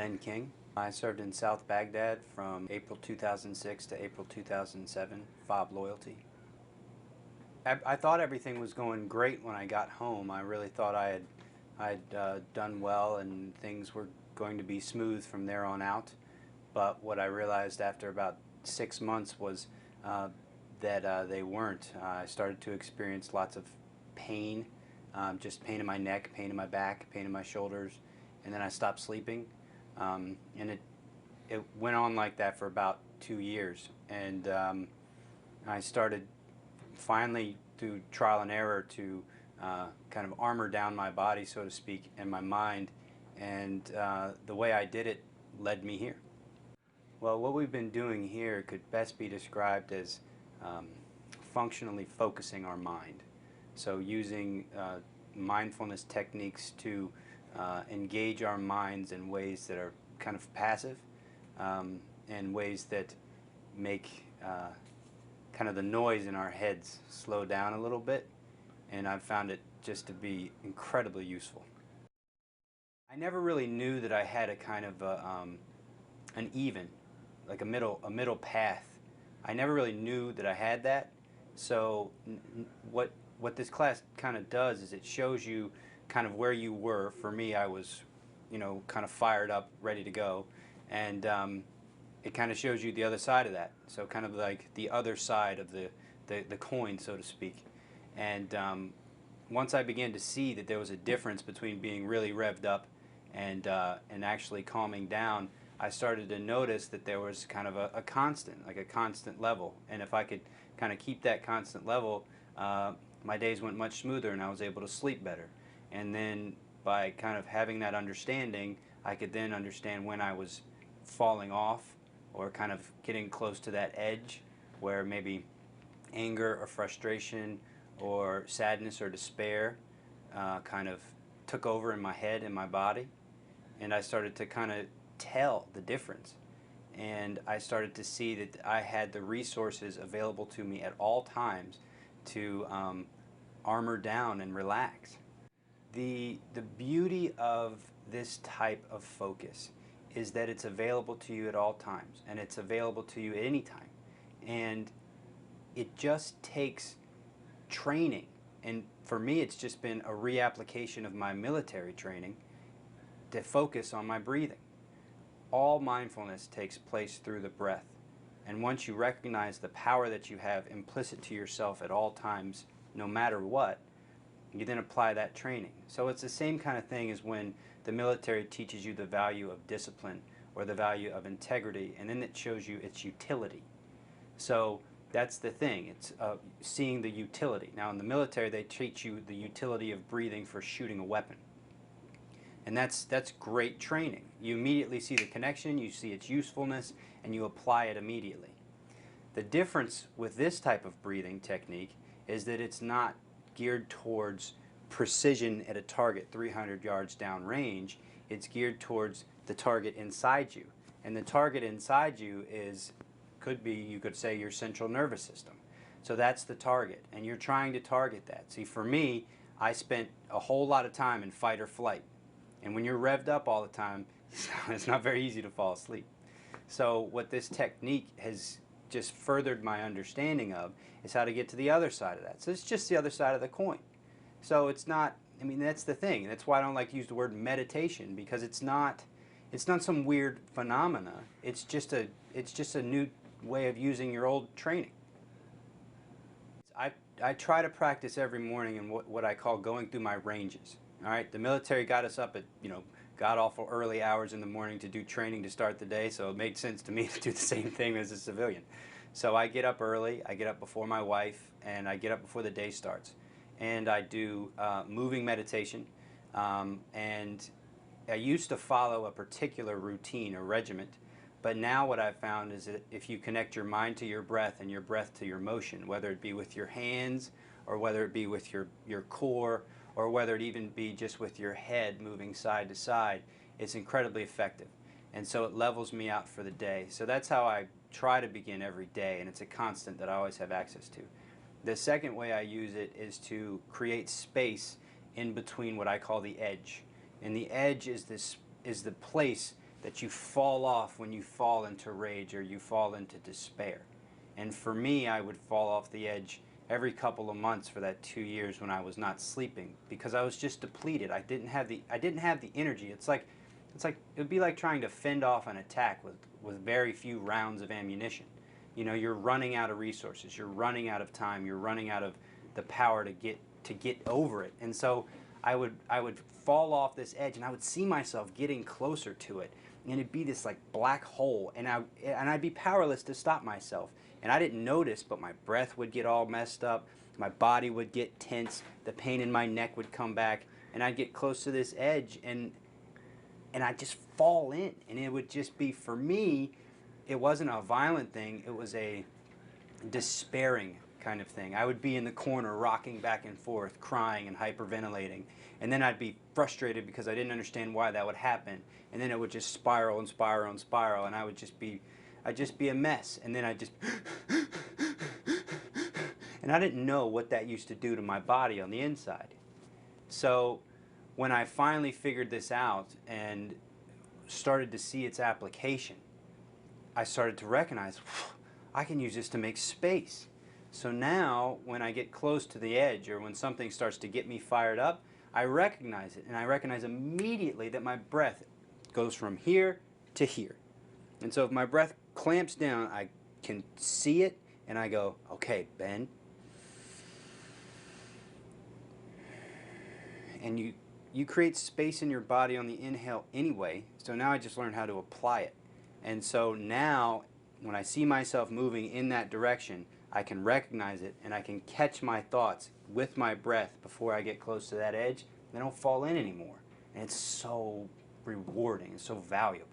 Ben King. I served in South Baghdad from April 2006 to April 2007, FOB loyalty. I thought everything was going great when I got home. I really thought I'd done well and things were going to be smooth from there on out. But what I realized after about 6 months was that they weren't. I started to experience lots of pain, just pain in my neck, pain in my back, pain in my shoulders, and then I stopped sleeping. And it went on like that for about 2 years. And I started finally through trial and error to kind of armor down my body, so to speak, and my mind. And the way I did it led me here. Well, what we've been doing here could best be described as functionally focusing our mind. So using mindfulness techniques to engage our minds in ways that are kind of passive and ways that make kind of the noise in our heads slow down a little bit, and I've found it just to be incredibly useful. I never really knew that I had a kind of an even, like a middle path. I never really knew that I had that. So what this class kind of does is it shows you kind of where you were. For me, I was, kind of fired up, ready to go, and it kind of shows you the other side of that. So kind of like the other side of the coin, so to speak. And once I began to see that there was a difference between being really revved up and actually calming down, I started to notice that there was kind of a constant, like a constant level. And if I could kind of keep that constant level, my days went much smoother and I was able to sleep better. And then by kind of having that understanding, I could then understand when I was falling off or kind of getting close to that edge where maybe anger or frustration or sadness or despair kind of took over in my head and my body. And I started to kind of tell the difference. And I started to see that I had the resources available to me at all times to armor down and relax. The beauty of this type of focus is that it's available to you at all times, and it's available to you at any time. And it just takes training. And for me, it's just been a reapplication of my military training to focus on my breathing. All mindfulness takes place through the breath. And once you recognize the power that you have implicit to yourself at all times, no matter what, you then apply that training. So it's the same kind of thing as when the military teaches you the value of discipline or the value of integrity, and then it shows you its utility. So that's the thing, it's seeing the utility. Now in the military they teach you the utility of breathing for shooting a weapon. And that's great training. You immediately see the connection, you see its usefulness, and you apply it immediately. The difference with this type of breathing technique is that it's not geared towards precision at a target 300 yards down range. It's geared towards the target inside you. And the target inside you could be, you could say, your central nervous system. So that's the target, and you're trying to target that. See, for me, I spent a whole lot of time in fight or flight. And when you're revved up all the time, it's not very easy to fall asleep. So what this technique has just furthered my understanding of is how to get to the other side of that. So it's just the other side of the coin. So it's not, I mean, that's the thing. That's why I don't like to use the word meditation, because it's not some weird phenomena. It's just a new way of using your old training. I try to practice every morning in what I call going through my ranges. All right, the military got us up at, god-awful early hours in the morning to do training to start the day, so it made sense to me to do the same thing as a civilian. So I get up early, I get up before my wife, and I get up before the day starts. And I do moving meditation, and I used to follow a particular routine, a regiment, but now what I've found is that if you connect your mind to your breath and your breath to your motion, whether it be with your hands or whether it be with your core, or whether it even be just with your head moving side to side, it's incredibly effective. And so it levels me out for the day. So that's how I try to begin every day, and it's a constant that I always have access to. The second way I use it is to create space in between what I call the edge. And the edge is the place that you fall off when you fall into rage or you fall into despair. And for me, I would fall off the edge every couple of months for that 2 years when I was not sleeping, because I was just depleted. I didn't have the energy. It's like it would be like trying to fend off an attack with very few rounds of ammunition. You know, you're running out of resources, you're running out of time, you're running out of the power to get over it. And so I would fall off this edge, and I would see myself getting closer to it, and it'd be this like black hole, and I'd be powerless to stop myself. And I didn't notice, but my breath would get all messed up, my body would get tense, the pain in my neck would come back, and I'd get close to this edge, and I'd just fall in. And it would just be, for me, it wasn't a violent thing, it was a despairing kind of thing. I would be in the corner rocking back and forth, crying and hyperventilating, and then I'd be frustrated because I didn't understand why that would happen, and then it would just spiral and spiral and spiral, and I'd just be a mess, and then I'd just and I didn't know what that used to do to my body on the inside. So when I finally figured this out and started to see its application, I started to recognize, I can use this to make space. So now, when I get close to the edge, or when something starts to get me fired up, I recognize it, and I recognize immediately that my breath goes from here to here. And so if my breath clamps down, I can see it, and I go, okay, Ben. And you create space in your body on the inhale anyway, so now I just learned how to apply it. And so now, when I see myself moving in that direction, I can recognize it, and I can catch my thoughts with my breath before I get close to that edge. They don't fall in anymore. And it's so rewarding, it's so valuable.